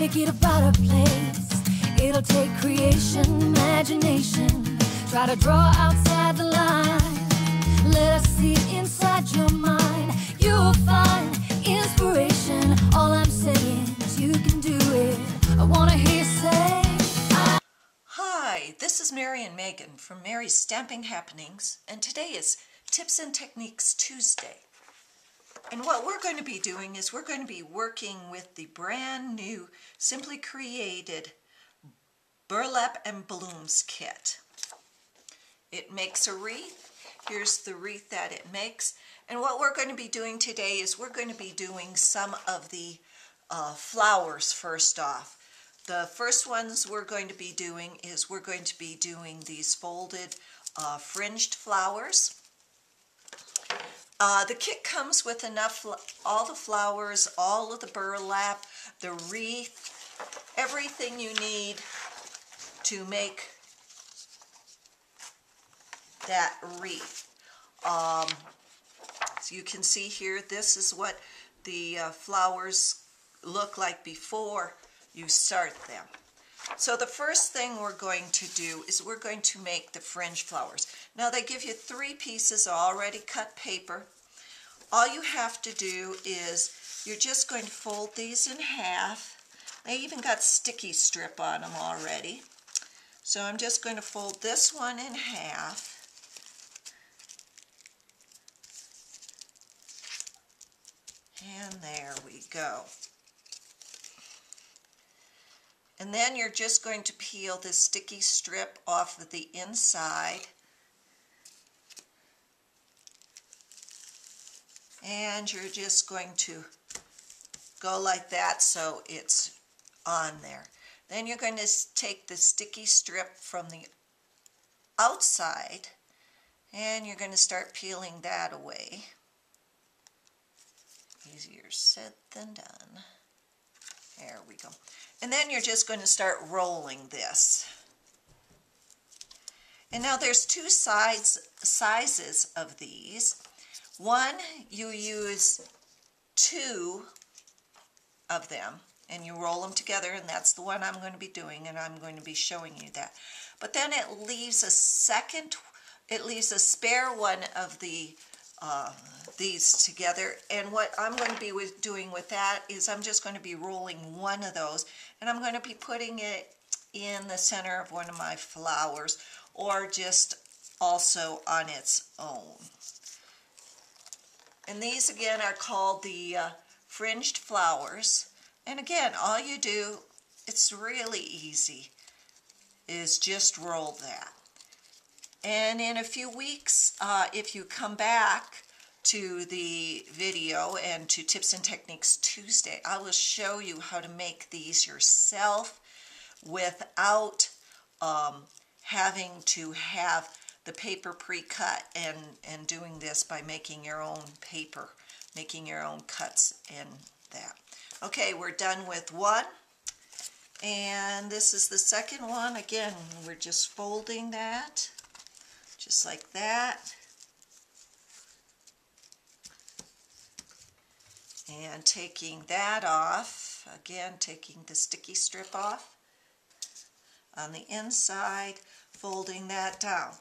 make it a better place. It'll take creation, imagination. Try to draw outside the line. Let us see inside your mind. You'll find inspiration. All I'm saying is you can do it. I want to hear you say, Hi, this is Mary and Megan from Mary's Stamping Happenings, and today is Tips and Techniques Tuesday. And what we're going to be doing is we're going to be working with the brand new Simply Created Burlap and Blooms kit. It makes a wreath. Here's the wreath that it makes. And what we're going to be doing today is we're going to be doing some of the flowers first off. The first ones we're going to be doing is we're going to be doing these folded fringed flowers. The kit comes with enough, all the flowers, all of the burlap, the wreath, everything you need to make that wreath. So you can see here, this is what the flowers look like before you start them. So the first thing we're going to do is we're going to make the fringe flowers. Now they give you 3 pieces of already cut paper. All you have to do is you're just going to fold these in half. They even got sticky strip on them already. So I'm just going to fold this one in half. And there we go. And then you're just going to peel this sticky strip off of the inside. And you're just going to go like that so it's on there. Then you're going to take the sticky strip from the outside and you're going to start peeling that away. Easier said than done. There we go. And then you're just going to start rolling this. And now there's 2 sizes of these. One, you use 2 of them and you roll them together, and that's the one I'm going to be doing, and I'm going to be showing you that. But then it leaves a spare one of the these together, and what I'm going to be doing with that is I'm just going to be rolling one of those, and I'm going to be putting it in the center of one of my flowers, or just also on its own. And these again are called the Fringed Flowers. And again, all you do, it's really easy, is just roll that. And in a few weeks, if you come back to the video and to Tips and Techniques Tuesday, I will show you how to make these yourself without having to have the paper pre-cut, and doing this by making your own paper, making your own cuts and that. Okay, we're done with one. And this is the second one. Again, we're just folding that. Just like that. And taking that off. Again, taking the sticky strip off on the inside, folding that down.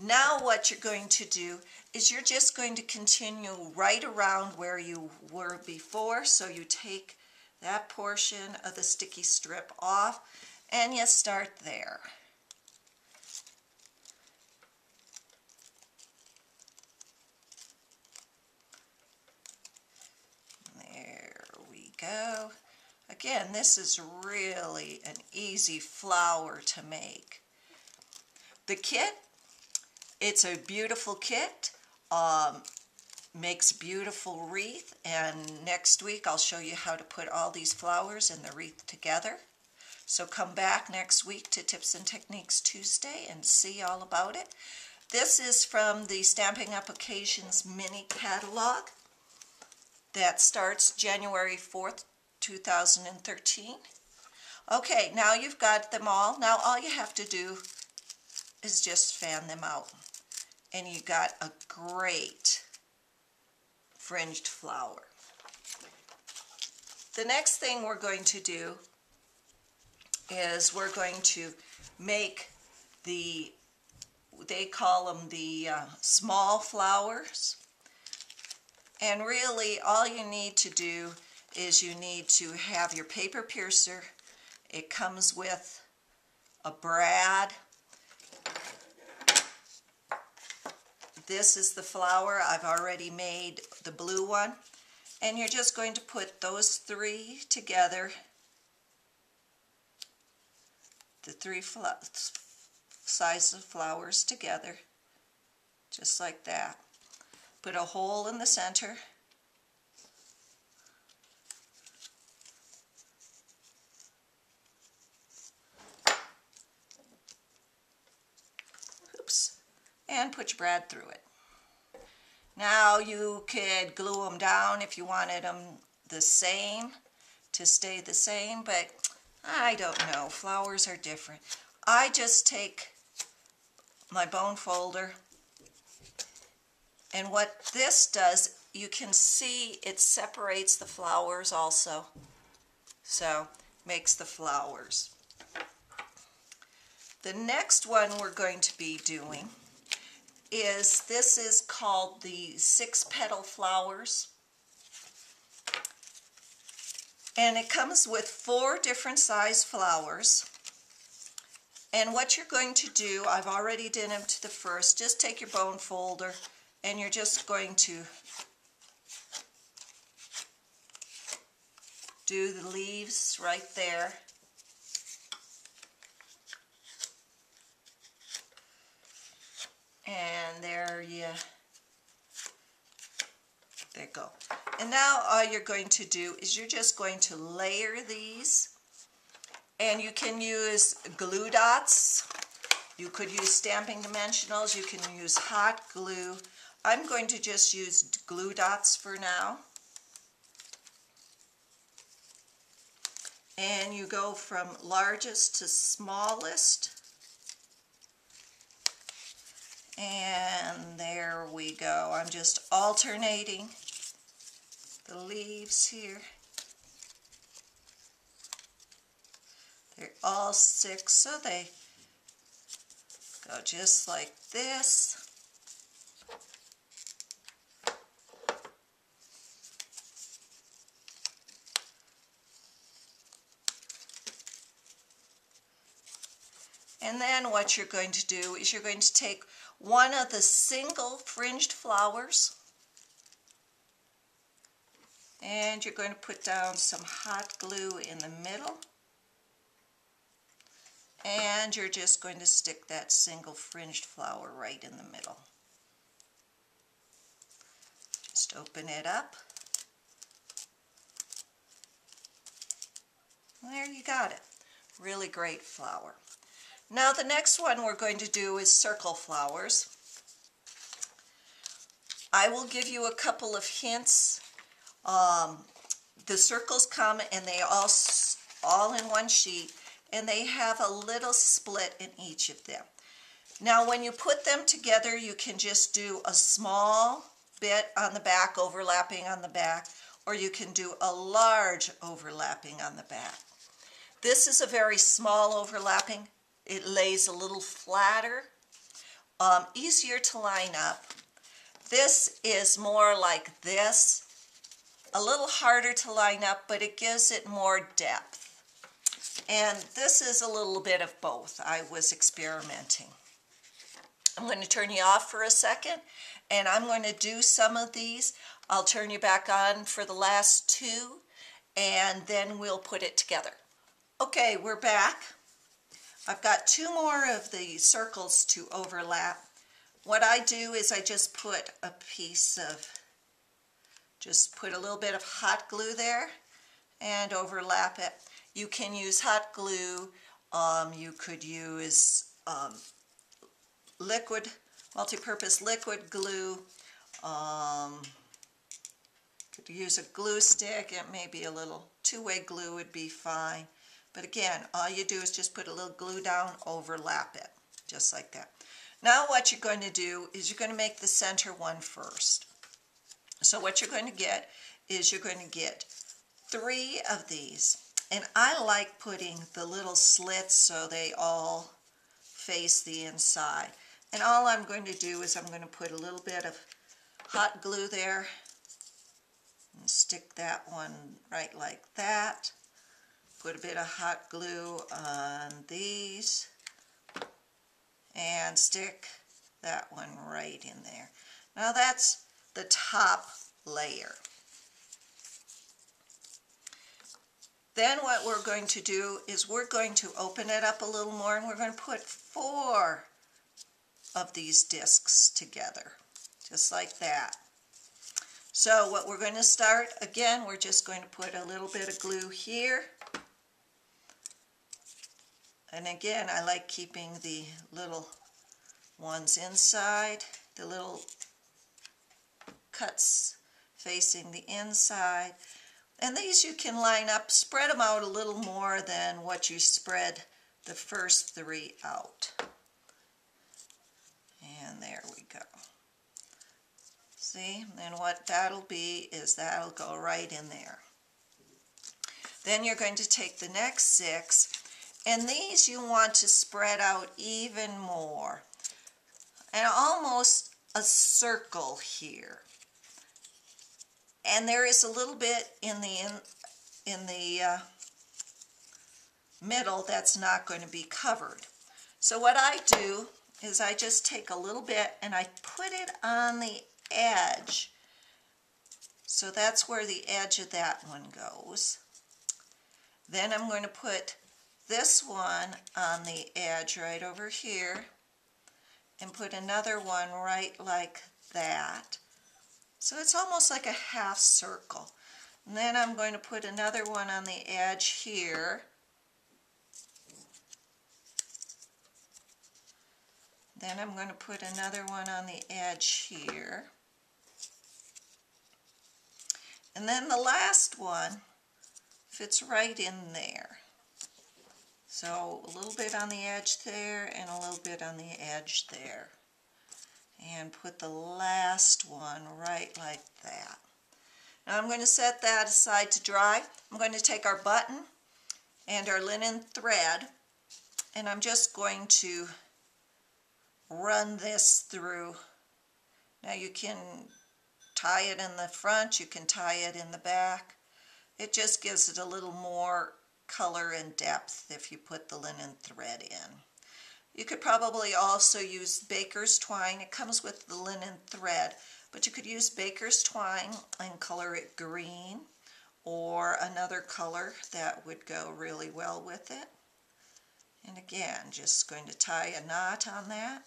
Now what you're going to do is you're just going to continue right around where you were before. So you take that portion of the sticky strip off and you start there. Go. Again, this is really an easy flower to make. The kit, it's a beautiful kit, makes a beautiful wreath, and next week I'll show you how to put all these flowers in the wreath together. So come back next week to Tips and Techniques Tuesday and see all about it. This is from the Stamping Up Occasions mini catalog that starts January 4th, 2013. Okay, now you've got them all. Now all you have to do is just fan them out. And you got a great fringed flower. The next thing we're going to do is we're going to make they call them the small flowers. And really all you need to do is you need to have your paper piercer. It comes with a brad. This is the flower. I've already made the blue one. And you're just going to put those three together. The three sizes of flowers together. Just like that. Put a hole in the center. Oops. And put your brad through it. Now you could glue them down if you wanted them the same, to stay the same, but I don't know. Flowers are different. I just take my bone folder, and what this does, you can see it separates the flowers also. So, makes the flowers. The next one we're going to be doing is, this is called the 6 Petal Flowers. And it comes with 4 different size flowers. And what you're going to do, I've already done them to the first, just take your bone folder and you're just going to do the leaves right there. And there you go. And now all you're going to do is you're just going to layer these. And you can use glue dots. You could use Stampin' Dimensionals. You can use hot glue. I'm going to just use glue dots for now. And you go from largest to smallest. And there we go. I'm just alternating the leaves here. They're all 6, so they go just like this. And then what you're going to do is you're going to take one of the single fringed flowers and you're going to put down some hot glue in the middle. And you're just going to stick that single fringed flower right in the middle. Just open it up. There you got it. Really great flower. Now the next one we're going to do is circle flowers. I will give you a couple of hints. The circles come and they all in one sheet, and they have a little split in each of them. Now when you put them together, you can just do a small bit on the back, overlapping on the back, or you can do a large overlapping on the back. This is a very small overlapping. It lays a little flatter, easier to line up. This is more like this, a little harder to line up, but it gives it more depth. And this is a little bit of both. I was experimenting. I'm going to turn you off for a second, and I'm going to do some of these. I'll turn you back on for the last 2, and then we'll put it together. Okay, we're back. I've got 2 more of the circles to overlap. What I do is I just put a piece of, just put a little bit of hot glue there and overlap it. You can use hot glue, you could use liquid, multi-purpose liquid glue, could use a glue stick. It may be a little 2-way glue would be fine. But again, all you do is just put a little glue down, overlap it, just like that. Now what you're going to do is you're going to make the center one first. So what you're going to get is you're going to get 3 of these. And I like putting the little slits so they all face the inside. And all I'm going to do is I'm going to put a little bit of hot glue there and stick that one right like that. Put a bit of hot glue on these and stick that one right in there. Now that's the top layer. Then what we're going to do is we're going to open it up a little more, and we're going to put 4 of these discs together, just like that. So what we're going to start, again, we're just going to put a little bit of glue here. And again, I like keeping the little ones inside, the little cuts facing the inside. And these you can line up, spread them out a little more than what you spread the first 3 out. And there we go. See, and what that'll be is that'll go right in there. Then you're going to take the next 6, and these you want to spread out even more. And almost a circle here. And there is a little bit in the middle that's not going to be covered. So what I do is I just take a little bit and I put it on the edge. So that's where the edge of that one goes. Then I'm going to put this one on the edge right over here and put another one right like that. So it's almost like a half circle. And then I'm going to put another one on the edge here. Then I'm going to put another one on the edge here. And then the last one fits right in there. So a little bit on the edge there and a little bit on the edge there. And put the last one right like that. Now I'm going to set that aside to dry. I'm going to take our button and our linen thread, and I'm just going to run this through. Now you can tie it in the front, you can tie it in the back. It just gives it a little more color and depth if you put the linen thread in. You could probably also use baker's twine. It comes with the linen thread, but you could use baker's twine and color it green or another color that would go really well with it. And again, just going to tie a knot on that.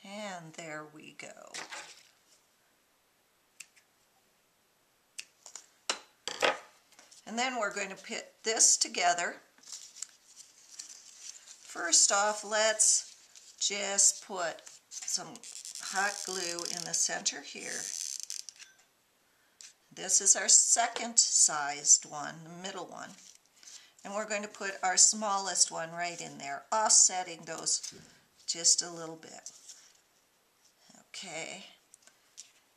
And there we go. And then we're going to put this together. First off, let's just put some hot glue in the center here. This is our second sized one, the middle one. And we're going to put our smallest one right in there, offsetting those just a little bit. Okay.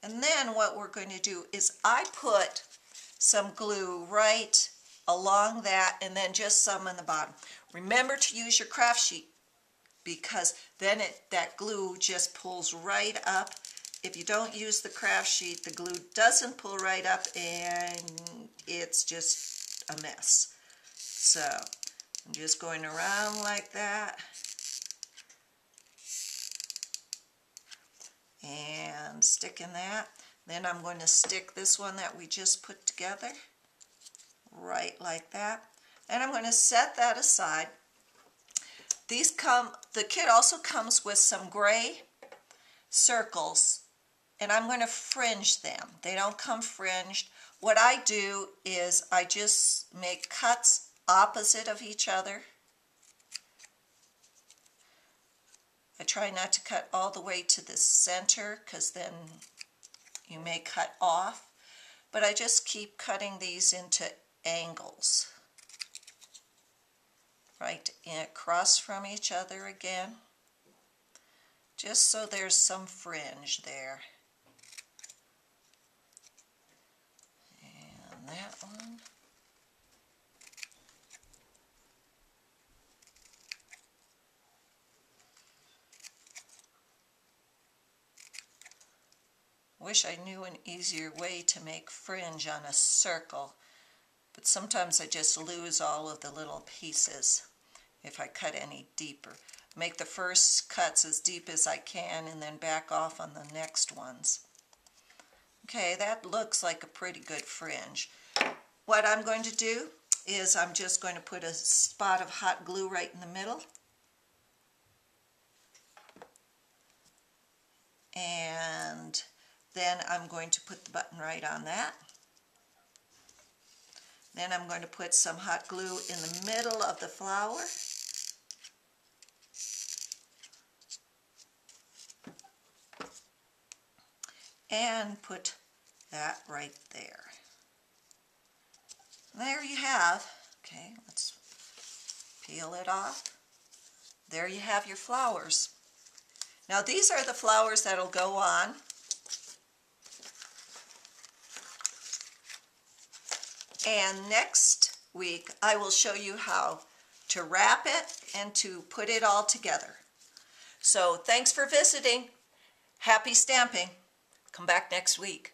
And then what we're going to do is I put some glue right along that and then just some on the bottom. Remember to use your craft sheet because then that glue just pulls right up. If you don't use the craft sheet, the glue doesn't pull right up and it's just a mess. So I'm just going around like that and sticking that. Then I'm going to stick this one that we just put together right like that. And I'm going to set that aside. The kit also comes with some gray circles, and I'm going to fringe them. They don't come fringed. What I do is I just make cuts opposite of each other. I try not to cut all the way to the center because then you may cut off, but I just keep cutting these into angles, right across from each other again, just so there's some fringe there. And that one. Wish I knew an easier way to make fringe on a circle, but sometimes I just lose all of the little pieces if I cut any deeper. Make the first cuts as deep as I can and then back off on the next ones. Okay, that looks like a pretty good fringe. What I'm going to do is I'm just going to put a spot of hot glue right in the middle. And then I'm going to put the button right on that. Then I'm going to put some hot glue in the middle of the flower. And put that right there. There you have, okay, let's peel it off. There you have your flowers. Now these are the flowers that'll go on. And next week I will show you how to wrap it and to put it all together. So thanks for visiting. Happy stamping. Come back next week.